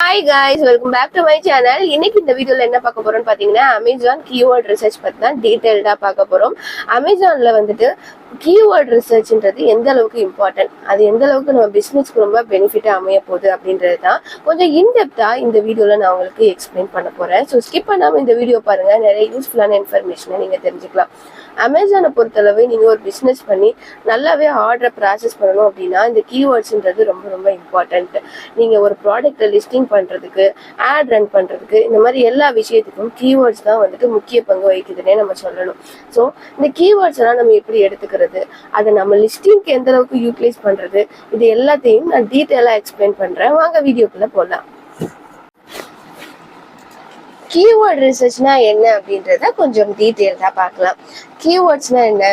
Hi guys, welcome back to my channel. இன்னைக்கு இந்த வீடியோல என்ன பார்க்க போறோம்னு பாத்தீங்கன்னா Amazon keyword research பத்தி தான் டீடைல்டா பார்க்க போறோம். Amazonல வந்துட்டு keyword researchன்றது எந்த அளவுக்கு இம்பார்ட்டன்ட், அது எந்த அளவுக்கு நம்ம பிசினஸ்க்கு ரொம்ப பெனிஃபிட்டா அமைய போகுது அப்படின்றது தான் கொஞ்சம் இன்டெப்தா இந்த வீடியோல நான் உங்களுக்கு எக்ஸ்பிளைன் பண்ண போறேன். ஸோ ஸ்கிப் பண்ணாம இந்த வீடியோ பாருங்க, நிறைய யூஸ்ஃபுல்லான இன்ஃபர்மேஷனை நீங்க தெரிஞ்சுக்கலாம். அமேசானை பொறுத்தளவு நீங்க ஒரு பிசினஸ் பண்ணி நல்லாவே ஆர்டரை ப்ராசஸ் பண்ணணும் அப்படின்னா இந்த கீவேர்ட்ஸ்ன்றது ரொம்ப ரொம்ப இம்பார்ட்டன்ட். நீங்க ஒரு ப்ராடக்ட்டை லிஸ்டிங் பண்றதுக்கு, ஆட் ரன் பண்றதுக்கு, இந்த மாதிரி எல்லா விஷயத்துக்கும் கீவேர்ட்ஸ் தான் வந்துட்டு முக்கிய பங்கு வகிக்குதுன்னே நம்ம சொல்லணும். ஸோ இந்த கீவேர்ட்ஸ் எல்லாம் நம்ம எப்படி எடுத்துக்கிறது, அதை நம்ம லிஸ்டிங்க்கு எந்த அளவுக்கு யூட்டிலைஸ் பண்றது, இது எல்லாத்தையும் நான் டீட்டெயிலா எக்ஸ்பிளைன் பண்றேன். வாங்க வீடியோக்குள்ள போகலாம். கீவேர்ட் ரிசர்ச்னா என்ன அப்படின்றத கொஞ்சம் டீட்டெயில்டா பார்க்கலாம். கீவேர்ட்ஸ்னா என்ன,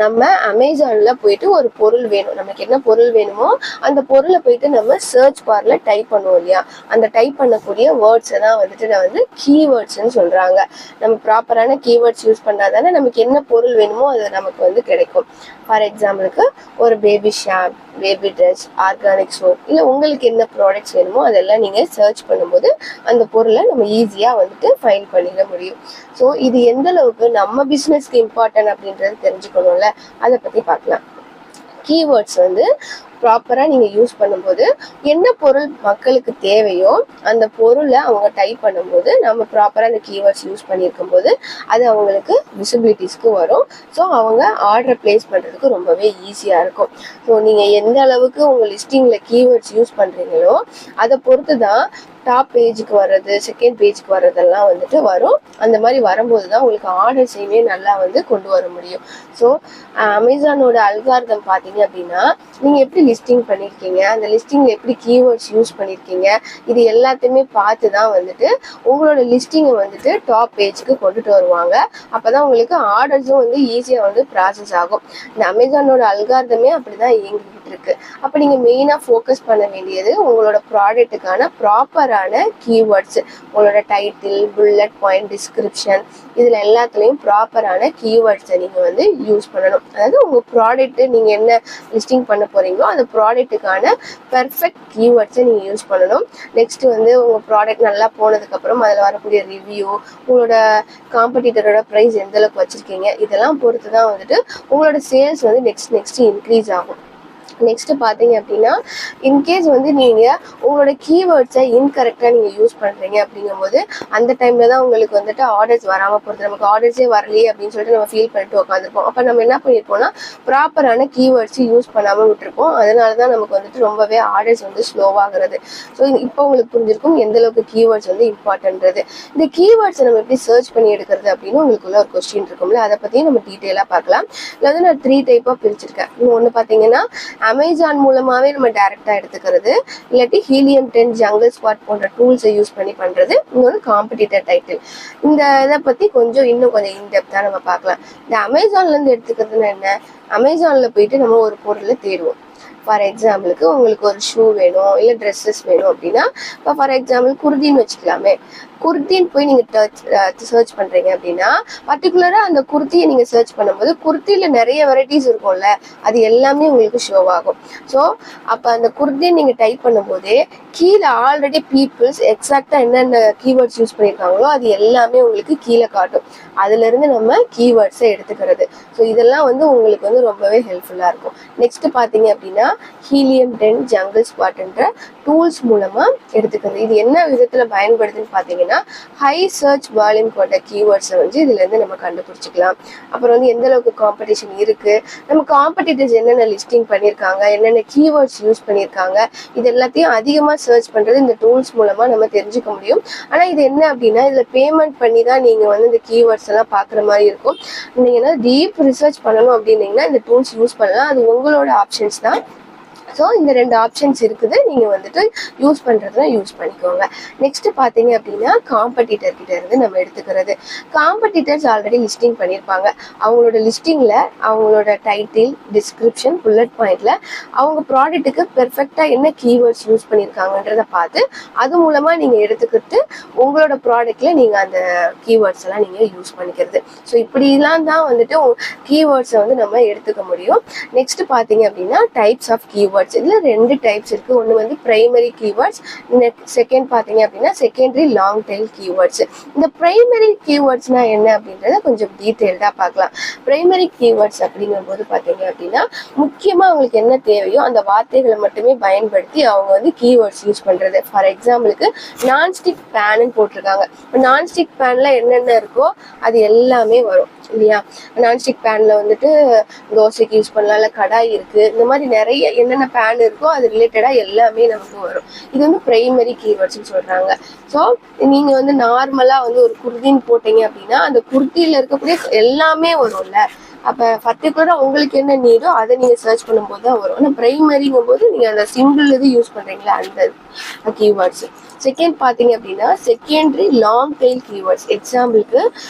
நம்ம அமேசான்ல போயிட்டு ஒரு பொருள் வேணும், நமக்கு என்ன பொருள் வேணுமோ அந்த பொருளை போயிட்டு நம்ம சர்ச் பார்ல டைப் பண்ணுவோம் இல்லையா, அந்த டைப் பண்ணக்கூடிய வேர்ட்ஸை தான் வந்துட்டு நான் வந்து கீவேர்ட்ஸ்ன்னு சொல்றாங்க. நம்ம ப்ராப்பரான கீவேர்ட்ஸ் யூஸ் பண்ணாதானே நமக்கு என்ன பொருள் வேணுமோ அது நமக்கு வந்து கிடைக்கும். ஃபார் எக்ஸாம்பிளுக்கு ஒரு baby shampoo, baby dress, organic soap, இல்லை உங்களுக்கு என்ன ப்ராடக்ட்ஸ் வேணுமோ அதெல்லாம் நீங்கள் சர்ச் பண்ணும்போது அந்த பொருளை நம்ம ஈஸியாக வந்துட்டு ஃபைண்ட் பண்ணிட முடியும். ஸோ இது எந்த அளவுக்கு நம்ம பிஸ்னஸ்க்கு இம்பார்ட்டன்ட் அப்படின்றது தெரிஞ்சுக்கணும்ல, அதை பற்றி பார்க்கலாம். கீவேர்ட்ஸ் வந்து ப்ராப்பராக நீங்கள் யூஸ் பண்ணும்போது என்ன பொருள் மக்களுக்கு தேவையோ அந்த பொருளை அவங்க டைப் பண்ணும்போது நம்ம ப்ராப்பராக அந்த கீவேர்ட்ஸ் யூஸ் பண்ணியிருக்கும் போது அது அவங்களுக்கு விசிபிலிட்டிஸ்க்கு வரும். ஸோ அவங்க ஆர்டரை பிளேஸ் பண்ணுறதுக்கு ரொம்பவே ஈஸியாக இருக்கும். ஸோ நீங்கள் எந்த அளவுக்கு உங்கள் லிஸ்டிங்கில் கீவேர்ட்ஸ் யூஸ் பண்ணுறீங்களோ அதை பொறுத்து தான் டாப் பேஜுக்கு வர்றது, செகண்ட் பேஜுக்கு வர்றதெல்லாம் வந்துட்டு வரும். அந்த மாதிரி வரும்போது தான் உங்களுக்கு ஆர்டர்ஸையுமே நல்லா வந்து கொண்டு வர முடியும். ஸோ அமேசானோட அல்காரிதம் பார்த்தீங்க அப்படின்னா நீங்கள் எப்படி லிஸ்டிங் பண்ணியிருக்கீங்க, அந்த லிஸ்டிங்கில் எப்படி கீவேர்ட்ஸ் யூஸ் பண்ணியிருக்கீங்க, இது எல்லாத்தையுமே பார்த்து தான் வந்துட்டு உங்களோட லிஸ்டிங்கை வந்துட்டு டாப் பேஜுக்கு கொண்டுட்டு வருவாங்க. அப்போ தான் உங்களுக்கு ஆர்டர்ஸும் வந்து ஈஸியாக வந்து ப்ராசஸ் ஆகும். இந்த அமேசானோட அல்காரிதமே அப்படி தான் இயங்கிக்கிட்டு இருக்கு. அப்போ நீங்கள் மெயினாக ஃபோக்கஸ் பண்ண வேண்டியது உங்களோட ப்ராடக்ட்டுக்கான ப்ராப்பரான கீவேர்ட்ஸ், உங்களோட டைட்டில், புல்லட் பாயிண்ட், டிஸ்கிரிப்ஷன், இதில் எல்லாத்துலேயும் ப்ராப்பரான கீவேர்ட்ஸை நீங்கள் வந்து யூஸ் பண்ணணும். அதாவது உங்கள் ப்ராடக்ட்டு நீங்கள் என்ன லிஸ்டிங் பண்ண போகிறீங்களோ அந்த ப்ராடக்ட்டுக்கான பெர்ஃபெக்ட் கீவேர்ட்ஸை நீங்கள் யூஸ் பண்ணணும். நெக்ஸ்ட் வந்து உங்கள் ப்ராடக்ட் நல்லா போனதுக்கப்புறம் அதில் வரக்கூடிய ரிவ்யூ, உங்களோட காம்படிட்டரோட ப்ரைஸ் எந்த அளவுக்கு வச்சுருக்கீங்க, இதெல்லாம் பொறுத்து தான் வந்துட்டு உங்களோட சேல்ஸ் வந்து நெக்ஸ்ட் இன்க்ரீஸ் ஆகும். நெக்ஸ்ட் பார்த்தீங்க அப்படின்னா இன்கேஸ் வந்து நீங்கள் உங்களோட கீவேர்ட்ஸை இன்கரெக்டாக நீங்கள் யூஸ் பண்ணுறீங்க அப்படிங்கும்போது அந்த டைமில் தான் உங்களுக்கு வந்துட்டு ஆர்டர்ஸ் வராமல் போகிறது. நமக்கு ஆர்டர்ஸே வரலையே அப்படின்னு சொல்லிட்டு நம்ம ஃபீல் பண்ணிட்டு உட்காந்துருப்போம். அப்போ நம்ம என்ன பண்ணியிருப்போம்னா ப்ராப்பரான கீவேர்ட்ஸ் யூஸ் பண்ணாமல் விட்டுருப்போம். அதனால தான் நமக்கு வந்துட்டு ரொம்பவே ஆர்டர்ஸ் வந்து ஸ்லோவாகிறது. ஸோ இப்போ உங்களுக்கு புரிஞ்சிருக்கும் எந்த அளவுக்கு கீவேர்ட்ஸ் வந்து இம்பார்ட்டன்றது. இந்த கீவேர்ட்ஸை நம்ம எப்படி சர்ச் பண்ணி எடுக்கிறது அப்படின்னு உங்களுக்குள்ள ஒரு கொஸ்டின் இருக்கும்ல, அதை பற்றியும் நம்ம டீட்டெயிலாக பார்க்கலாம். இதில் வந்து நான் 3 டைப்பாக பிரிச்சிருக்கேன். ஒன்று பார்த்தீங்கன்னா அமேசான் மூலமாவே நம்ம டைரக்டா எடுத்துக்கிறது, இல்லாட்டி ஹீலியம் 10, ஜங்கிள் ஸ்பாட் போன்ற டூல்ஸை யூஸ் பண்ணி பண்றது. இன்னொரு காம்படிட்டர் டைட்டில். இந்த இதை பத்தி இன்னும் கொஞ்சம் இன்டெப்தா நம்ம பார்க்கலாம். இந்த அமேசான்ல இருந்து எடுத்துக்கிறதுனா என்ன, அமேசான்ல போயிட்டு நம்ம ஒரு பொருளை தேடுவோம். ஃபார் எக்ஸாம்பிளுக்கு உங்களுக்கு ஒரு ஷூ வேணும், இல்லை ட்ரெஸ்ஸஸ் வேணும் அப்படின்னா, இப்போ ஃபார் எக்ஸாம்பிள் குர்தின்னு வச்சுக்கலாமே, குர்த்தின்னு போய் நீங்கள் சர்ச் பண்ணுறீங்க அப்படின்னா பர்டிகுலராக அந்த குர்த்தியை நீங்கள் சர்ச் பண்ணும்போது குர்த்தியில் நிறைய வெரைட்டிஸ் இருக்கும்ல, அது எல்லாமே உங்களுக்கு ஷோ ஆகும். ஸோ அப்போ அந்த குர்த்தின்னு நீங்கள் டைப் பண்ணும்போதே கீழே ஆல்ரெடி பீப்புள்ஸ் எக்ஸாக்டாக என்னென்ன கீவேர்ட்ஸ் யூஸ் பண்ணியிருக்காங்களோ அது எல்லாமே உங்களுக்கு கீழே காட்டும். அதுலேருந்து நம்ம கீவேர்ட்ஸை எடுத்துக்கிறது. ஸோ இதெல்லாம் வந்து உங்களுக்கு வந்து ரொம்பவே ஹெல்ப்ஃபுல்லாக இருக்கும். நெக்ஸ்ட் பார்த்தீங்க அப்படின்னா ஹீலியம் 10, ஜங்கிள் ஸ்பாட்ன்ற டூல்ஸ் மூலமாக எடுத்துக்கிறது. இது என்ன விதத்தில் பயன்படுதுன்னு பார்த்தீங்கன்னா ஹை சர்ச் வால்யூம் கொண்ட கீவேர்ட்ஸை வந்து இதுலேருந்து நம்ம கண்டுபிடிச்சிக்கலாம். அப்புறம் வந்து எந்த அளவுக்கு காம்படிஷன் இருக்கு, நம்ம காம்படிட்டர்ஸ் என்னென்ன லிஸ்டிங் பண்ணியிருக்காங்க, என்னென்ன கீவேர்ட்ஸ் யூஸ் பண்ணியிருக்காங்க, இது எல்லாத்தையும் அதிகமாக சர்ச் பண்ணுறது இந்த டூல்ஸ் மூலமாக நம்ம தெரிஞ்சுக்க முடியும். ஆனால் இது என்ன அப்படின்னா இதில் பேமெண்ட் பண்ணி தான் நீங்கள் வந்து இந்த கீவேர்ட்ஸ் எல்லாம் பார்க்குற மாதிரி இருக்கும். நீங்கள் என்ன டீப் ரிசர்ச் பண்ணணும் அப்படின்னீங்கன்னா இந்த டூல்ஸ் யூஸ் பண்ணலாம், அது உங்களோட ஆப்ஷன்ஸ் தான். ஸோ இந்த 2 ஆப்ஷன்ஸ் இருக்குது, நீங்கள் வந்துட்டு யூஸ் பண்ணுறதுனா யூஸ் பண்ணிக்கோங்க. நெக்ஸ்ட் பார்த்தீங்க அப்படின்னா காம்படிட்டர் கிட்ட இருந்து நம்ம எடுத்துக்கிறது. காம்படிட்டர்ஸ் ஆல்ரெடி லிஸ்டிங் பண்ணியிருப்பாங்க. அவங்களோட லிஸ்டிங்கில் அவங்களோட டைட்டில், டிஸ்கிரிப்ஷன், புல்லட் பாயிண்டில் அவங்க ப்ராடக்ட்டுக்கு பெர்ஃபெக்டாக என்ன கீவேர்ட்ஸ் யூஸ் பண்ணியிருக்காங்கன்றதை பார்த்து அது மூலமாக நீங்கள் எடுத்துக்கிட்டு உங்களோட ப்ராடக்டில் நீங்கள் அந்த கீவேர்ட்ஸ் எல்லாம் நீங்கள் யூஸ் பண்ணிக்கிறது. ஸோ இப்படிலாம் தான் வந்துட்டு கீவேர்ட்ஸை வந்து நம்ம எடுத்துக்க முடியும். நெக்ஸ்ட் பார்த்தீங்க அப்படின்னா டைப்ஸ் ஆஃப் கீவேர்ட்ஸ் கீவேர்ட்ஸ். இதுல 2 டைப்ஸ் இருக்கு. ஒன்று வந்து பிரைமரி கீவேர்ட்ஸ், செகண்ட் பார்த்தீங்க அப்படின்னா செகண்டரி லாங் டெயில் கீவேர்ட்ஸ். இந்த பிரைமரி கீவேர்ட்ஸ்னா என்ன அப்படின்றத கொஞ்சம் டீட்டெயில்டா பார்க்கலாம். பிரைமரி கீவேர்ட்ஸ் அப்படிங்கும் போது பார்த்தீங்க அப்படின்னா முக்கியமா அவங்களுக்கு என்ன தேவையோ அந்த வார்த்தைகளை மட்டுமே பயன்படுத்தி அவங்க வந்து கீவேர்ட்ஸ் யூஸ் பண்றது. ஃபார் எக்ஸாம்பிளுக்கு நான்ஸ்டிக் பேன்னு போட்டிருக்காங்க. நான்ஸ்டிக் பேன்ல என்னென்ன இருக்கோ அது எல்லாமே வரும் இல்லையா. நான்ஸ்டிக் பேன்ல வந்துட்டு தோசைக்கு யூஸ் பண்ணலாம், இல்லை கடாய் இருக்கு, இந்த மாதிரி நிறைய என்னென்ன பேன் இருக்கோ அது ரிலேட்டடா எல்லாமே நமக்கு வரும். இது வந்து பிரைமரி கீவேர்ட்ஸ்னு சொல்றாங்க. ஸோ நீங்க வந்து நார்மலா வந்து ஒரு குர்தின்னு போட்டீங்க அப்படின்னா அந்த குர்தியில இருக்கக்கூடிய எல்லாமே வரும்ல. அப்ப பர்டிகுலரா உங்களுக்கு என்ன நீடோ அதை நீங்க சர்ச் பண்ணும்போது தான் வரும். ஆனால் பிரைமரிங்கும் போது நீங்க அந்த சிங்கிள் இது யூஸ் பண்றீங்களா அந்த கீவேர்ட்ஸ். செகண்ட் பாத்தீங்க அப்படின்னா செகண்டரி லாங் டெயில் கீவேர்ட்ஸ். எக்ஸாம்பிளுக்கு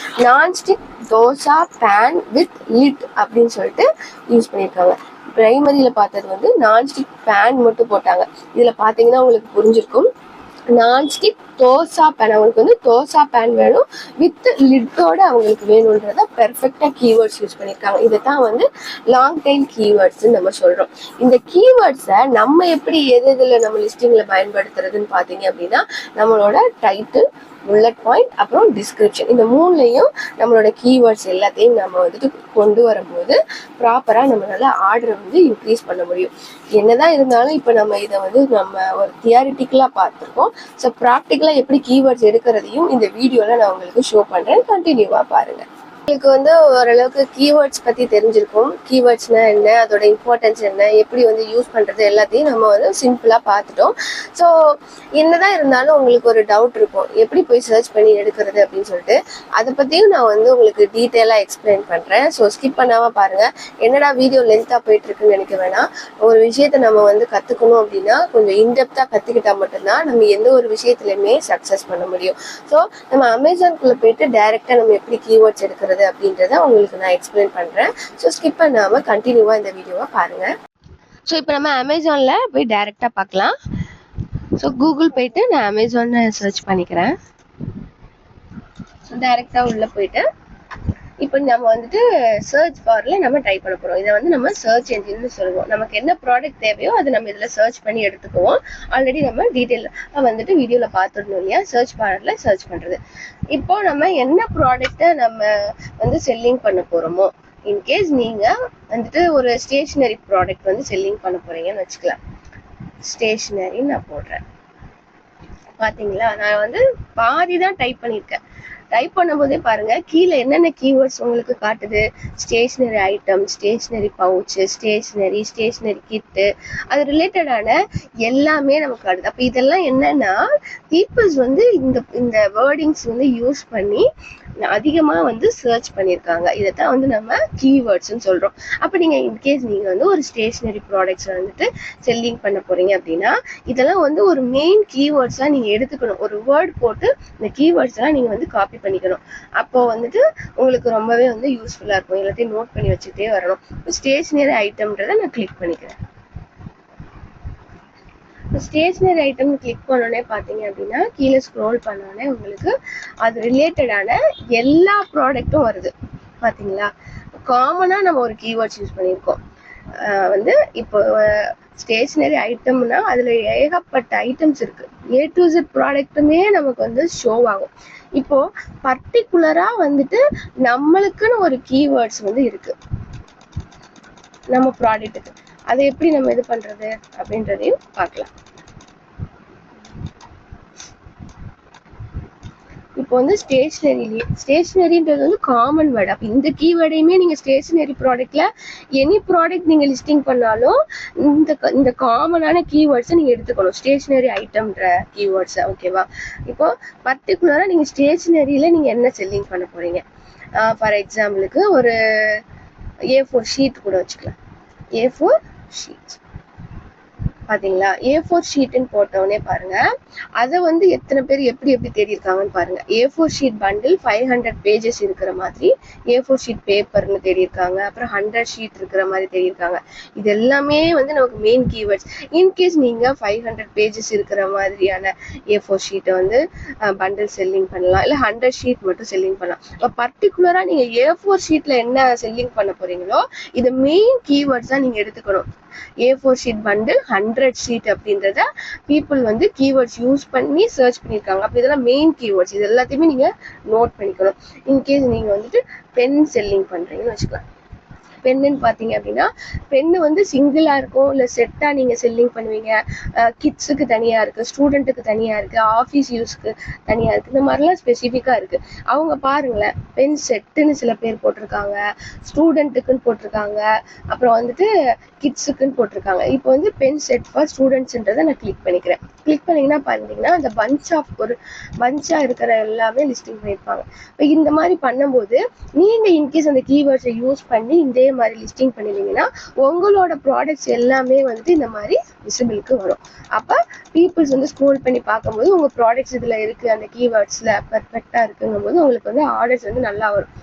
nonstick dosa pan with lid அப்படின்னு சொல்லிட்டு யூஸ் பண்ணியிருக்காங்க. பிரைமரியில பார்த்தது வந்து நான்ஸ்டிக் பேன் மட்டும் போட்டாங்க. இதுல பாத்தீங்கன்னா உங்களுக்கு புரிஞ்சிருக்கும். நான்ஸ்டிக் தோசா பேன், அவங்களுக்கு வந்து தோசா பேன் வேணும் வித் லிட்டோட அவங்களுக்கு வேணும்ன்றத பெர்ஃபெக்டா கீவேர்ட்ஸ் யூஸ் பண்ணியிருக்காங்க. இதைத்தான் வந்து லாங் டைம் கீவேர்ட்ஸ் நம்ம சொல்றோம். இந்த கீவேர்ட்ஸை நம்ம எப்படி எதுல நம்ம லிஸ்டிங்ல பயன்படுத்துறதுன்னு பாத்தீங்க அப்படின்னா நம்மளோட டைட்டில், புல்லட் பாயிண்ட், அப்புறம் டிஸ்கிரிப்ஷன், இந்த மூணுலையும் நம்மளோட கீவேர்ட்ஸ் எல்லாத்தையும் நம்ம வந்துட்டு கொண்டு வரும்போது ப்ராப்பரா நம்மளால ஆர்டரை வந்து இன்க்ரீஸ் பண்ண முடியும். என்னதான் இருந்தாலும் இப்போ நம்ம இதை வந்து நம்ம ஒரு தியரிட்டிக்கலா பார்த்துருக்கோம். ஸோ ப்ராக்டிக்கலா எப்படி கீவேர்ட்ஸ் எடுக்கிறதையும் இந்த வீடியோல நான் உங்களுக்கு ஷோ பண்றேன். கண்டினியூவா பாருங்க. உங்களுக்கு வந்து ஓரளவுக்கு கீவேர்ட்ஸ் பத்தி தெரிஞ்சிருக்கும். கீவேர்ட்ஸ்னா என்ன, அதோட இம்பார்ட்டன்ஸ் என்ன, எப்படி வந்து யூஸ் பண்றது எல்லாத்தையும் நம்ம வந்து சிம்பிளா பார்த்துட்டோம். ஸோ என்னதான் இருந்தாலும் உங்களுக்கு ஒரு டவுட் இருக்கும், எப்படி போய் சர்ச் பண்ணி எடுக்கிறது அப்படின்னு சொல்லிட்டு. அதை பத்தியும் நான் வந்து உங்களுக்கு டீட்டெயிலா எக்ஸ்பிளைன் பண்றேன். ஸோ ஸ்கிப் பண்ணாம பாருங்க. என்னடா வீடியோ லென்த்தா போயிட்டு இருக்குன்னு நினைக்க வேணாம். ஒரு விஷயத்த நம்ம வந்து கத்துக்கணும் அப்படின்னா கொஞ்சம் இன்டெப்தா கத்துக்கிட்டா மட்டும்தான் நம்ம எந்த ஒரு விஷயத்துலயுமே சக்சஸ் பண்ண முடியும். ஸோ நம்ம அமேசான்குள்ள போயிட்டு டைரக்டா நம்ம எப்படி கீவேர்ட்ஸ் எடுக்கிறது அப்படின்றத உங்களுக்கு நான் எக்ஸ்பிளைன் பண்றேன். ஸோ ஸ்கிப் பண்ணாம கண்டினியூவா இந்த வீடியோவை பாருங்க. ஸோ இப்போ நம்ம அமேசான்ல போய் டைரக்டா பார்க்கலாம். ஸோ கூகுள் போயிட்டு நான் அமேசான் சர்ச் பண்ணிக்கிறேன். ஸோ டைரக்டா உள்ள போயிட்டு இப்போ நம்ம வந்துட்டு சர்ச் பார்ல நம்ம டைப் பண்ண போறோம். இதை வந்து நம்ம சர்ச் என்ஜின்னு சொல்லுவோம். நமக்கு என்ன ப்ராடக்ட் தேவையோ அதை நம்ம இதுல சர்ச் பண்ணி எடுத்துக்குவோம். ஆல்ரெடி நம்ம டீட்டெயில் வந்துட்டு வீடியோல பார்த்துடணும் இல்லையா, சர்ச் பார்ல சர்ச் பண்றது. இப்போ நம்ம என்ன ப்ராடக்ட்டை நம்ம வந்து செல்லிங் பண்ண போறோமோ, இன்கேஸ் நீங்க வந்துட்டு ஒரு ஸ்டேஷனரி ப்ராடக்ட் வந்து செல்லிங் பண்ண போறீங்கன்னு வச்சுக்கலாம். ஸ்டேஷனரி நான் போடுறேன். பாத்தீங்களா, நான் வந்து பாதி தான் டைப் பண்ணியிருக்கேன். டைப் பண்ணும்போதே பாருங்க கீழே என்னென்ன கீவேர்ட்ஸ் உங்களுக்கு காட்டுது. Stationery item, stationery pouch, stationery kit, அது ரிலேட்டடான எல்லாமே நமக்கு காட்டுது. அப்ப இதெல்லாம் என்னன்னா பீப்புள்ஸ் வந்து இந்த வேர்டிங்ஸ் வந்து யூஸ் பண்ணி அதிகமா வந்து சர்ச் பண்ணியிருக்காங்க. இதைத்தான் வந்து நம்ம கீவேர்ட்ஸ்ன்னு சொல்றோம். அப்ப நீங்க இன்கேஸ் நீங்க வந்து ஒரு ஸ்டேஷனரி ப்ராடக்ட்ஸ் வந்துட்டு செல்லிங் பண்ண போறீங்க அப்படின்னா இதெல்லாம் வந்து ஒரு மெயின் கீவேர்ட்ஸா நீங்க எடுத்துக்கணும். ஒரு வேர்ட் போட்டு இந்த கீவேர்ட்ஸ் எல்லாம் நீங்க வந்து காப்பி பண்ணிக்கணும். அப்போ வந்துட்டு உங்களுக்கு ரொம்பவே வந்து யூஸ்ஃபுல்லா இருக்கும். எல்லாத்தையும் நோட் பண்ணி வச்சுட்டே வரணும். ஸ்டேஷனரி ஐட்டம்ன்றதை நான் கிளிக் பண்ணிக்கிறேன். ஸ்டேஷனரி ஐட்டம் கிளிக் பண்ணோடனே பார்த்தீங்க அப்படின்னா கீழே ஸ்க்ரோல் பண்ணோடனே உங்களுக்கு அது ரிலேட்டடான எல்லா ப்ராடக்ட்டும் வருது. பார்த்தீங்களா, காமனாக நம்ம ஒரு கீவேர்ட்ஸ் யூஸ் பண்ணியிருக்கோம். வந்து இப்போ ஸ்டேஷனரி ஐட்டம்னா அதில் ஏகப்பட்ட ஐட்டம்ஸ் இருக்கு. A to Z ப்ராடக்ட்டுமே நமக்கு வந்து ஷோ ஆகும். இப்போ பர்டிகுலரா வந்துட்டு நம்மளுக்குன்னு ஒரு கீவேர்ட்ஸ் வந்து இருக்கு நம்ம ப்ராடக்ட்டுக்கு. அதை எப்படி நம்ம இது பண்றது அப்படின்றதையும் பார்க்கலாம். இப்போ வந்து ஸ்டேஷனரின்றது வந்து காமன் வேர்டு. அப்போ இந்த கீவேர்டையுமே நீங்க ஸ்டேஷனரி ப்ராடக்ட்ல எனி ப்ராடக்ட் நீங்க லிஸ்டிங் பண்ணாலும் இந்த காமனான கீவேர்ட்ஸை நீங்க எடுத்துக்கணும். ஸ்டேஷனரி ஐட்டம்ன்ற கீவேர்ட்ஸ். ஓகேவா, இப்போ பர்டிகுலரா நீங்க ஸ்டேஷனரியில நீங்க என்ன செல்லிங் பண்ண போறீங்க. ஃபார் எக்ஸாம்பிளுக்கு ஒரு A4 ஷீட் கூட வச்சுக்கலாம். A4 sheet. பாத்தீங்களா? A4 ஷீட்னு போட்டோடனே பாருங்க, அதை வந்து எத்தனை பேர் எப்படி எப்படி தேடி இருக்காங்கன்னு பாருங்க. A4 ஷீட் பண்டில் 500 பேஜஸ் இருக்கிற மாதிரி A4 ஷீட் பேப்பர்னு தேடி இருக்காங்க. அப்புறம் 100 ஷீட் இருக்கிற மாதிரி தேடி இருக்காங்க. இது எல்லாமே வந்து நமக்கு மெயின் கீவேர்ட்ஸ். இன்கேஸ் நீங்க 500 பேஜஸ் இருக்கிற மாதிரியான A4 ஷீட்டை வந்து பண்டில் செல்லிங் பண்ணலாம், இல்லை 100 ஷீட் மட்டும் செல்லிங் பண்ணலாம். இப்போ பர்டிகுலரா நீங்க A4 ஷீட்ல என்ன செல்லிங் பண்ண போறீங்களோ இது மெயின் கீவேர்ட்ஸ் தான் நீங்க எடுத்துக்கணும். A4 ஷீட் பண்டில் 100 ஷீட் அப்படின்றத பீப்புள் வந்து கீவேர்ட்ஸ் யூஸ் பண்ணி சர்ச் பண்ணியிருக்காங்க. அப்போ இதெல்லாம் மெயின் கீவேர்ட்ஸ். இது எல்லாத்தையுமே நீங்க நோட் பண்ணிக்கணும். இன்கேஸ் நீங்க வந்துட்டு பென் செல்லிங் பண்றீங்கன்னு வச்சுக்கலாம். பென்னு பார்த்தீங்க அப்படின்னா பென்னு வந்து சிங்கிளா இருக்கும், இல்லை செட்டா நீங்க செல்லிங் பண்ணுவீங்க. கிட்ஸுக்கு தனியா இருக்கு, ஸ்டூடெண்ட்டுக்கு தனியா இருக்கு, ஆஃபீஸ் யூஸ்க்கு தனியா இருக்கு. இந்த மாதிரிலாம் ஸ்பெசிஃபிக்கா இருக்கு. அவங்க பாருங்களேன், பென் செட்டுன்னு சில பேர் போட்டிருக்காங்க, ஸ்டூடெண்ட்டுக்குன்னு போட்டிருக்காங்க, அப்புறம் வந்துட்டு கிட்ஸுக்குன்னு போட்டிருக்காங்க. இப்போ வந்து பென் செட் ஃபார் ஸ்டூடெண்ட்ஸ்ன்றதை நான் கிளிக் பண்ணிக்கிறேன். கிளிக் பண்ணீங்கன்னா பார்த்தீங்கன்னா அந்த ஒரு பஞ்சா இருக்கிற எல்லாமே லிஸ்டிங் பண்ணியிருப்பாங்க. இப்போ இந்த மாதிரி பண்ணும்போது நீங்க இன்கேஸ் அந்த கீவேர்ட்ஸை யூஸ் பண்ணி இதே மாதிரி லிஸ்டிங் பண்ணிருந்தீங்கன்னா உங்களோட ப்ராடக்ட்ஸ் எல்லாமே வந்து இந்த மாதிரி விசிபிளுக்கு வரும். அப்போ பீப்புள்ஸ் வந்து ஸ்க்ரோல் பண்ணி பார்க்கும்போது உங்க ப்ராடக்ட்ஸ் இதுல இருக்கு, அந்த கீவேர்ட்ஸ்ல பெர்ஃபெக்டா இருக்குங்கும் போது உங்களுக்கு வந்து ஆர்டர்ஸ் வந்து நல்லா வரும்.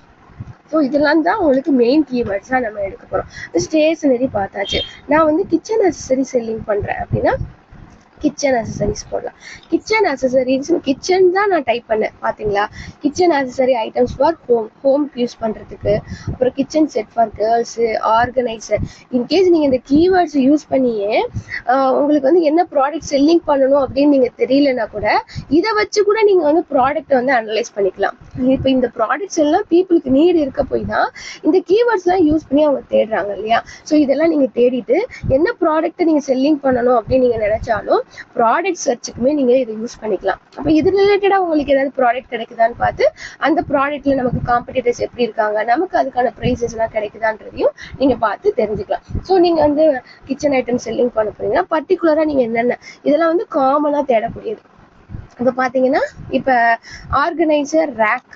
ஸோ இதெல்லாம் தான் உங்களுக்கு மெயின் கீவேர்ட்ஸாக நம்ம எடுக்க போகிறோம். ஸ்டேஷனரி பார்த்தாச்சு. நான் வந்து கிச்சன் அக்சசரி செல்லிங் பண்ணுறேன் அப்படின்னா கிச்சன் அக்சசரிஸ் போடலாம். கிச்சன் அக்சசரிஸ் கிச்சன் தான் நான் டைப் பண்ணேன் பார்த்தீங்களா? கிச்சன் அக்சசரி ஐட்டம்ஸ் ஃபார் ஹோம்க்கு யூஸ் பண்ணுறதுக்கு, அப்புறம் kitchen set for girls, organiser. In case நீங்கள் இந்த கீவேர்ட்ஸ் யூஸ் பண்ணியே உங்களுக்கு வந்து என்ன ப்ராடக்ட் செல்லிங் பண்ணணும் அப்படின்னு நீங்கள் தெரியலன்னா கூட இதை வச்சு கூட நீங்கள் வந்து ப்ராடக்ட்டை வந்து அனலைஸ் பண்ணிக்கலாம். இப்போ இந்த ப்ராடக்ட்ஸ் எல்லாம் பீப்புளுக்கு நீடு இருக்க போய் தான் இந்த கீவேர்ட்ஸ்லாம் யூஸ் பண்ணி அவங்க தேடுறாங்க இல்லையா? ஸோ இதெல்லாம் நீங்கள் தேடிட்டு என்ன ப்ராடக்ட்டை நீங்கள் செல்லிங் பண்ணணும் அப்படின்னு நீங்கள் நினைச்சாலும் ப்ராடக்ட் சர்ச்சுக்குமே நீங்க இதை யூஸ் பண்ணிக்கலாம். அப்ப இது ரிலேட்டடா உங்களுக்கு ஏதாவது ப்ராடக்ட் கிடைக்குதான்னு பார்த்து அந்த ப்ராடக்ட்ல நமக்கு காம்படிட்டர்ஸ் எப்படி இருக்காங்க, நமக்கு அதுக்கான ப்ரைஸஸ் எல்லாம் கிடைக்குதான்றதையும் நீங்க பார்த்து தெரிஞ்சுக்கலாம். ஸோ நீங்க வந்து கிச்சன் ஐட்டம் செல்லிங் பண்ண போறீங்கன்னா பர்டிகுலரா நீங்க என்னென்ன இதெல்லாம் வந்து காமனா தேடக்கூடியது. இப்ப பாத்தீங்கன்னா இப்ப ஆர்கனைசர் ரேக்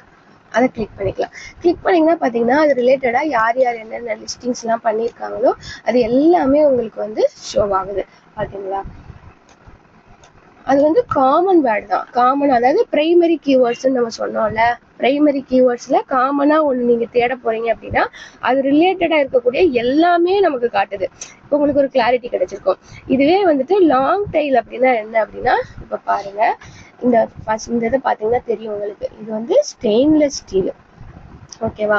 அதை கிளிக் பண்ணிக்கலாம். கிளிக் பண்ணிங்கன்னா பார்த்தீங்கன்னா அது ரிலேட்டடாக யார் யார் என்னென்ன லிஸ்டிங்ஸ்லாம் பண்ணியிருக்காங்களோ அது எல்லாமே உங்களுக்கு வந்து ஷோ ஆகுது. பார்த்தீங்களா? அது வந்து காமன் வேர்டு தான். காமன், அதாவது பிரைமரி கீவேர்ட்ஸ்ன்னு நம்ம சொன்னோம்ல, பிரைமரி கீவேர்ட்ஸ்ல காமனா ஒன்று நீங்க தேட போறீங்க அப்படின்னா அது ரிலேட்டடா இருக்கக்கூடிய எல்லாமே நமக்கு காட்டுது. இப்போ உங்களுக்கு ஒரு கிளாரிட்டி கிடைச்சிருக்கும். இதுவே வந்துட்டு லாங் டைல் அப்படின்னா என்ன அப்படின்னா இப்போ பாருங்க, இந்த இதை பார்த்தீங்கன்னா தெரியும் உங்களுக்கு. இது வந்து ஸ்டெயின்லெஸ் ஸ்டீல். ஓகேவா?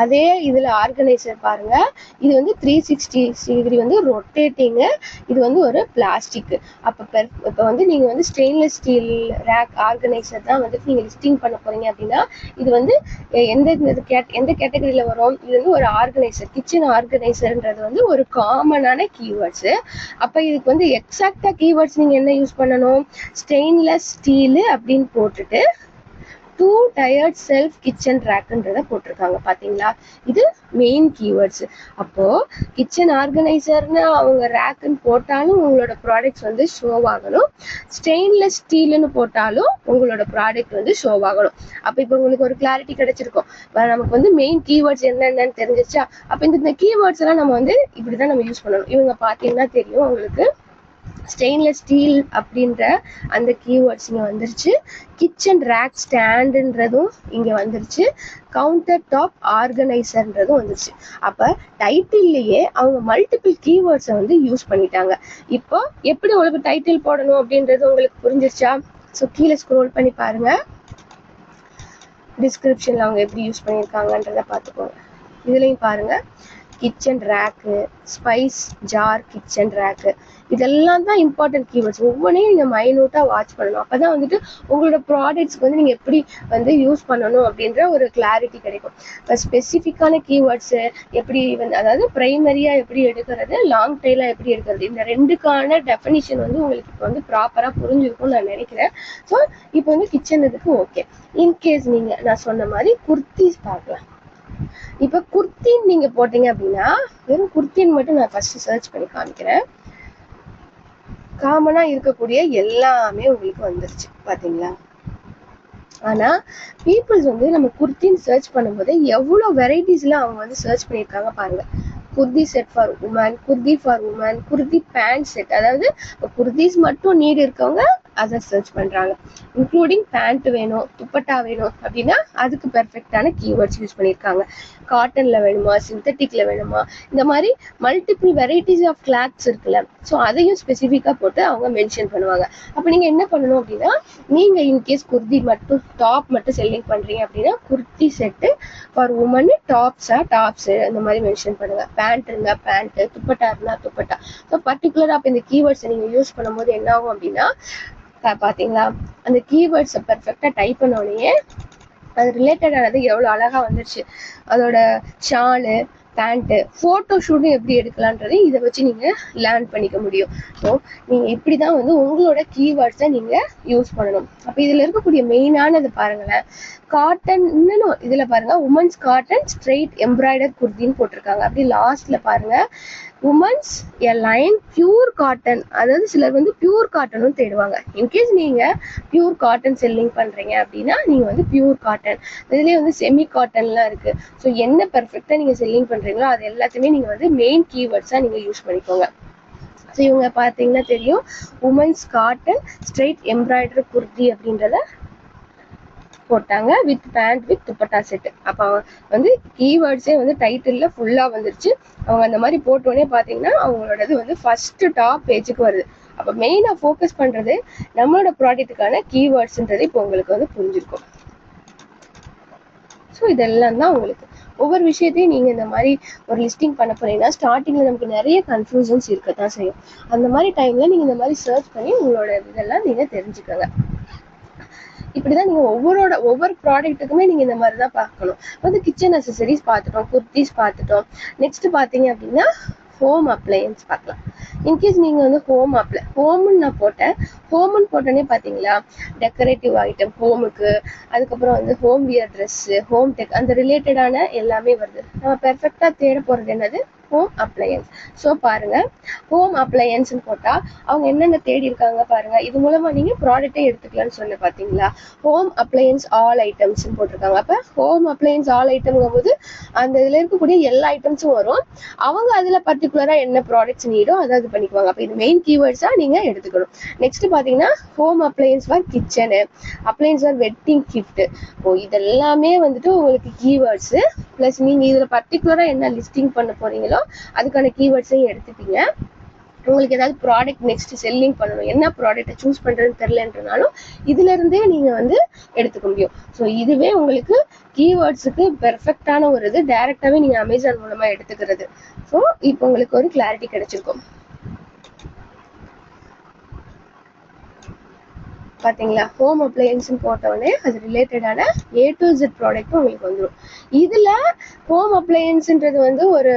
அதே இதுல ஆர்கனைசர் பாருங்க, இது வந்து 360 டிகிரி வந்து ரொட்டேட்டிங். இது வந்து ஒரு பிளாஸ்டிக். இப்போ வந்து நீங்க வந்து ஸ்டெயின்லெஸ் ஸ்டீல் ரேக் ஆர்கனைசர் தான் வந்துட்டு நீங்க லிஸ்டிங் பண்ண போறீங்க அப்படின்னா இது வந்து எந்த கேட்டகரியில வரும்? இது வந்து ஒரு ஆர்கனைசர், கிச்சன் ஆர்கனைசர்ன்றது வந்து ஒரு காமனான கீவேர்ட்ஸ். அப்ப இதுக்கு வந்து எக்ஸாக்டா கீவேர்ட்ஸ் நீங்க என்ன யூஸ் பண்ணணும்? ஸ்டெயின்லெஸ் ஸ்டீல் அப்படின்னு போட்டுட்டு 2 டயர்ட் செல்ஃப் கிச்சன் ரேக்ன்றத போட்டிருக்காங்க. பாத்தீங்களா? இது மெயின் கீவேர்ட்ஸ். அப்போ கிச்சன் ஆர்கனைசர்னு அவங்க ரேக்குன்னு போட்டாலும் உங்களோட ப்ராடக்ட்ஸ் வந்து ஷோ ஆகணும், ஸ்டெயின்லெஸ் ஸ்டீல்னு போட்டாலும் உங்களோட ப்ராடக்ட் வந்து ஷோ ஆகணும். அப்போ இப்போ உங்களுக்கு ஒரு கிளாரிட்டி கிடைச்சிருக்கும். நமக்கு வந்து மெயின் கீவேர்ட்ஸ் என்னென்னு தெரிஞ்சிச்சா? அப்போ இந்த கீவேர்ட்ஸ் எல்லாம் நம்ம வந்து இப்படிதான் நம்ம யூஸ் பண்ணணும். இவங்க பார்த்தீங்கன்னா தெரியும் உங்களுக்கு, ஸ்டெயின்லெஸ் ஸ்டீல் அப்படின்ற அந்த கீவேர்ட்ஸ் இங்க வந்துருச்சு. கிச்சன் ரேக் ஸ்டாண்டுன்றதும் இங்க வந்துருச்சு. கவுண்டர் டாப் ஆர்கனைசர்ன்றதும் வந்துருச்சு. அப்ப டைட்டில்லையே அவங்க மல்டிபிள் கீவேர்ட்ஸை வந்து யூஸ் பண்ணிட்டாங்க. இப்போ எப்படி உங்களுக்கு டைட்டில் போடணும் அப்படின்றது உங்களுக்கு புரிஞ்சிருச்சா? ஸோ கீழே ஸ்க்ரோல் பண்ணி பாருங்க, டிஸ்கிரிப்ஷன்ல அவங்க எப்படி யூஸ் பண்ணியிருக்காங்கன்றத பார்த்துக்கோங்க. இதுலையும் பாருங்க, kitchen rack, spice jar kitchen rack, இதெல்லாம் தான் இம்பார்ட்டன்ட் கீவேர்ட்ஸ். ஒவ்வொன்றையும் நீங்கள் மைனூட்டாக வாட்ச் பண்ணணும். அப்போ தான் வந்துட்டு உங்களோட ப்ராடக்ட்ஸ்க்கு வந்து நீங்கள் எப்படி வந்து யூஸ் பண்ணணும் அப்படின்ற ஒரு கிளாரிட்டி கிடைக்கும். இப்போ ஸ்பெசிஃபிக்கான கீவேர்ட்ஸு எப்படி வந்து, அதாவது ப்ரைமரியாக எப்படி எடுக்கிறது, லாங் டெய்லாக எப்படி எடுக்கிறது, இந்த ரெண்டுக்கான டெஃபினிஷன் வந்து உங்களுக்கு இப்போ வந்து ப்ராப்பராக புரிஞ்சிருக்கும்னு நான் நினைக்கிறேன். ஸோ இப்போ வந்து கிச்சன் இதுக்கு ஓகே. இன்கேஸ் நீங்கள் நான் சொன்ன மாதிரி குர்த்திஸ் பார்க்கலாம். இப்போ குர்த்தின் நீங்க போட்டீங்க அப்படின்னா வெறும் குர்த்தின் மட்டும் நான் ஃபர்ஸ்ட் சர்ச் பண்ணி காமிக்கிறேன். காமனா இருக்கக்கூடிய எல்லாமே உங்களுக்கு வந்துருச்சு. பாத்தீங்களா? ஆனா பீப்புள்ஸ் வந்து நம்ம குர்த்தின் சர்ச் பண்ணும்போது எவ்வளவு வெரைட்டிஸ்ல அவங்க வந்து சர்ச் பண்ணியிருக்காங்க பாருங்க. Kurti set for women, kurti for women, kurti pant set, அதாவது குர்திஸ் மட்டும் நீட் இருக்கவங்க அதை சர்ச் பண்றாங்க. இன்க்ளூடிங் பேண்ட் வேணும், துப்பட்டா வேணும் அப்படின்னா அதுக்கு பெர்ஃபெக்டான கீவேர்ட்ஸ் யூஸ் பண்ணியிருக்காங்க. காட்டன்ல வேணுமா, சிந்தட்டிக்ல வேணுமா, இந்த மாதிரி மல்டிபிள் வெரைட்டிஸ் ஆஃப் கிளாத்ஸ் இருக்குல்ல, ஸோ அதையும் ஸ்பெசிஃபிக்காக போட்டு அவங்க மென்ஷன் பண்ணுவாங்க. அப்போ நீங்கள் என்ன பண்ணணும் அப்படின்னா, நீங்கள் இன்கேஸ் குர்தி மட்டும் டாப் மட்டும் செல்லிங் பண்ணுறீங்க அப்படின்னா kurti set for women, tops அந்த மாதிரி மென்ஷன் பண்ணுங்க. பேண்ட் இருந்தால் பேண்ட்டு, துப்பட்டா இருந்தால் துப்பட்டா. ஸோ பர்டிகுலராக அப்போ இந்த கீவேர்ட்ஸை நீங்கள் யூஸ் பண்ணும்போது என்ன ஆகும் அப்படின்னா, பார்த்தீங்களா அந்த கீவேர்ட்ஸை பெர்ஃபெக்டாக டைப் பண்ணோடனே அது ரிலேட்டடானது எவ்வளோ அழகாக வந்துருச்சு. அதோட ஷாலு, பேண்ட்டு, ஃபோட்டோ ஷூட்டும் எப்படி எடுக்கலான்றது இதை வச்சு நீங்கள் லேர்ன் பண்ணிக்க முடியும். ஸோ நீங்கள் இப்படி தான் வந்து உங்களோட கீவேர்ட்ஸை நீங்கள் யூஸ் பண்ணணும். அப்போ இதில் இருக்கக்கூடிய மெயினானது பாருங்களேன், காட்டன், இன்னும் இதில் பாருங்கள் உமன்ஸ் காட்டன் ஸ்ட்ரெயிட் எம்ப்ராய்டர் குர்தின்னு போட்டிருக்காங்க. அப்படி லாஸ்ட்டில் பாருங்கள் உமன்ஸ் எ லைன் பியூர் காட்டன், அதாவது சிலர் வந்து பியூர் காட்டனும் தேடுவாங்க. இன்கேஸ் நீங்கள் பியூர் காட்டன் செல்லிங் பண்ணுறீங்க அப்படின்னா நீங்கள் வந்து பியூர் காட்டன், இதுலேயே வந்து செமி காட்டன்லாம் இருக்குது. ஸோ என்ன பெர்ஃபெக்டாக நீங்கள் செல்லிங் பண்ணுறீங்களோ அது எல்லாத்தையுமே நீங்கள் வந்து மெயின் கீவேர்ட்ஸாக நீங்கள் யூஸ் பண்ணிக்கோங்க. ஸோ இவங்க பார்த்தீங்கன்னா தெரியும், women's cotton straight embroider kurti அப்படின்றத போட்டாங்க with pant with dupatta set. அப்போ வந்து கீவேர்ட்ஸே வந்து டைட்டிலில் ஃபுல்லாக வந்துருச்சு. அவங்க அந்த மாதிரி போட்டோன்னே பார்த்தீங்கன்னா அவங்களோடது வந்து ஃபஸ்ட்டு டாப் பேஜுக்கு வருது. அப்போ மெயினாக ஃபோக்கஸ் பண்ணுறது நம்மளோட ப்ராடக்ட்டுக்கான கீவேர்ட்ஸுன்றது இப்போ உங்களுக்கு வந்து புரிஞ்சிருக்கும். ஸோ இதெல்லாம் தான் உங்களுக்கு ஒவ்வொரு விஷயத்தையும் நீங்கள் இந்த மாதிரி ஒரு லிஸ்டிங் பண்ண போறீங்கன்னா ஸ்டார்டிங்கில் நமக்கு நிறைய கன்ஃபியூஷன்ஸ் இருக்க தான் செய்யும். அந்த மாதிரி டைமில் நீங்கள் இந்த மாதிரி சர்ச் பண்ணி உங்களோட இதெல்லாம் நீங்கள் தெரிஞ்சுக்கோங்க. இப்படிதான் நீங்க ஒவ்வொரு ப்ராடக்ட்டுக்குமே நீங்க இந்த மாதிரி தான் பார்க்கணும். வந்து கிச்சன் அசசரிஸ் பார்த்துட்டோம், குர்த்திஸ் பார்த்துட்டோம். நெக்ஸ்ட் பார்த்தீங்க அப்படின்னா ஹோம் அப்ளையன்ஸ் பார்க்கலாம். இன்கேஸ் நீங்கள் வந்து ஹோம்னு நான் போட்டேன், ஹோம்னு போட்டோன்னே பார்த்தீங்களா டெக்கரேட்டிவ் ஐட்டம் ஹோமுக்கு, அதுக்கப்புறம் வந்து home wear dress, home tech அந்த ரிலேட்டடான எல்லாமே வருது. நம்ம பெர்ஃபெக்டாக தேட போகிறது என்னது, ஹோம் அப்ளையன்ஸ். ஸோ பாருங்க, ஹோம் அப்ளையன்ஸ்ன்னு போட்டால் அவங்க என்னென்ன தேடி இருக்காங்க பாருங்க. இது மூலமா நீங்க ப்ராடக்டே எடுத்துக்கலாம்னு சொன்ன பார்த்தீங்களா. ஹோம் அப்ளையன்ஸ் ஆல் ஐட்டம்ஸ்ன்னு போட்டிருக்காங்க. அப்போ ஹோம் அப்ளையன்ஸ் ஆல் ஐட்டம்ங்கும் போது அந்த இதில் இருக்கக்கூடிய எல்லா ஐட்டம்ஸும் வரும். அவங்க அதில் பர்டிகுலராக என்ன ப்ராடக்ட்ஸ் நீடோ அதை இது பண்ணிக்குவாங்க. அப்போ இது மெயின் கீவேர்ட்ஸாக நீங்கள் எடுத்துக்கணும். நெக்ஸ்ட் பார்த்தீங்கன்னா home appliances for kitchen, appliances for wedding gift. இதெல்லாமே வந்துட்டு உங்களுக்கு கீவேர்ட்ஸு. ப்ளஸ் நீங்கள் இதில் பர்டிகுலராக என்ன லிஸ்டிங் பண்ண போறீங்களோ அதுக்கான கீவேர்ட்ஸையும் எடுத்துப்பீங்க. உங்களுக்கு ஏதாவது ப்ராடக்ட் நெக்ஸ்ட் செல்லிங் பண்ணணும், என்ன ப்ராடக்ட்டை சூஸ் பண்ணுறதுன்னு தெரிலன்றனாலும் இதுல இருந்தே நீங்கள் வந்து எடுத்துக்க முடியும். ஸோ இதுவே உங்களுக்கு கீவேர்ட்ஸுக்கு பெர்ஃபெக்டான ஒரு இது. டைரெக்டாகவே நீங்கள் அமேசான் மூலமாக எடுத்துக்கிறது. ஸோ இப்போ உங்களுக்கு ஒரு கிளாரிட்டி கிடைச்சிருக்கும். பார்த்தீங்களா, ஹோம் அப்ளையன்ஸ்ன்னு போட்டோடனே அது ரிலேட்டடான A to Z ப்ராடக்ட்டும் உங்களுக்கு வந்துடும். இதில் ஹோம் அப்ளையன்ஸுன்றது வந்து ஒரு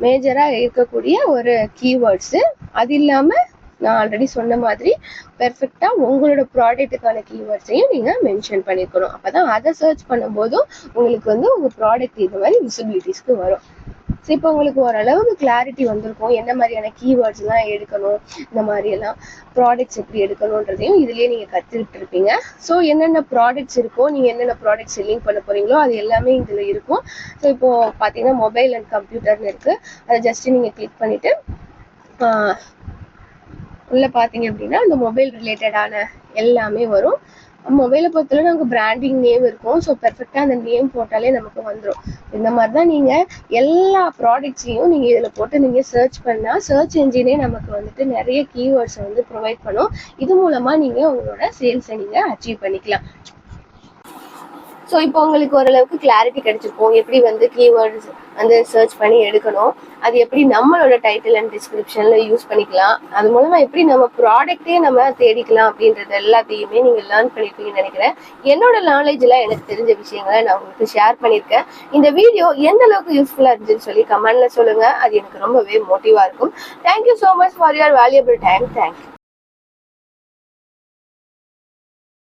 மேஜராக இருக்கக்கூடிய ஒரு கீவேர்ட்ஸு. அது இல்லாமல் நான் ஆல்ரெடி சொன்ன மாதிரி பெர்ஃபெக்டாக உங்களோட ப்ராடக்ட்டுக்கான கீவேர்ட்ஸையும் நீங்கள் மென்ஷன் பண்ணியிருக்கணும். அப்போ தான் அதை சர்ச் பண்ணும்போதும் உங்களுக்கு வந்து உங்கள் ப்ராடக்ட் இந்த மாதிரி விசிபிலிட்டிஸ்க்கு வரும். ஸோ இப்போ உங்களுக்கு ஓரளவுக்கு கிளாரிட்டி வந்திருக்கும், என்ன மாதிரியான கீவேர்ட்ஸ்லாம் எடுக்கணும், இந்த மாதிரியெல்லாம் ப்ராடக்ட்ஸ் எப்படி எடுக்கணுன்றதையும் இதுலேயே நீங்கள் கற்றுக்கிட்டு இருப்பீங்க. ஸோ என்னென்ன ப்ராடக்ட்ஸ் இருக்கோ, நீங்கள் என்னென்ன ப்ராடக்ட் செல்லிங் பண்ண போகிறீங்களோ அது எல்லாமே இதில் இருக்கும். ஸோ இப்போது பார்த்தீங்கன்னா மொபைல் அண்ட் கம்ப்யூட்டர்னு இருக்குது. அதை ஜஸ்ட்டு நீங்கள் கிளிக் பண்ணிவிட்டு உள்ளே பார்த்தீங்க அப்படின்னா அந்த மொபைல் ரிலேட்டடான எல்லாமே வரும். மொபைலை பொறுத்தவரை நமக்கு பிராண்டிங் நேம் இருக்கும். ஸோ பெர்ஃபெக்டாக அந்த நேம் போட்டாலே நமக்கு வந்துடும். இந்த மாதிரி தான் நீங்கள் எல்லா ப்ராடக்ட்ஸையும் நீங்கள் இதில் போட்டு நீங்கள் சர்ச் பண்ணால் சர்ச் என்ஜினே நமக்கு வந்துட்டு நிறைய கீவேர்ட்ஸை வந்து ப்ரொவைட் பண்ணும். இது மூலமாக நீங்கள் உங்களோட சேல்ஸை நீங்கள் அச்சீவ் பண்ணிக்கலாம். ஸோ இப்போ உங்களுக்கு ஓரளவுக்கு கிளாரிட்டி கிடைச்சிருக்கும், எப்படி வந்து கீவேர்ட்ஸ் வந்து சர்ச் பண்ணி எடுக்கணும், அது எப்படி நம்மளோட டைட்டில் அண்ட் டிஸ்கிரிப்ஷனில் யூஸ் பண்ணிக்கலாம், அது மூலமாக எப்படி நம்ம ப்ராடக்டே நம்ம தேடிக்கலாம் அப்படின்றது எல்லாத்தையுமே நீங்கள் லேர்ன் பண்ணியிருப்பீங்கன்னு நினைக்கிறேன். என்னோட நாலேஜில் எனக்கு தெரிஞ்ச விஷயங்களை நான் உங்களுக்கு ஷேர் பண்ணியிருக்கேன். இந்த வீடியோ எந்த அளவுக்கு யூஸ்ஃபுல்லாக இருந்துச்சுன்னு சொல்லி கமெண்ட்ல சொல்லுங்கள். அது எனக்கு ரொம்பவே மோட்டிவாக இருக்கும். Thank you so much for your valuable time. Thank you.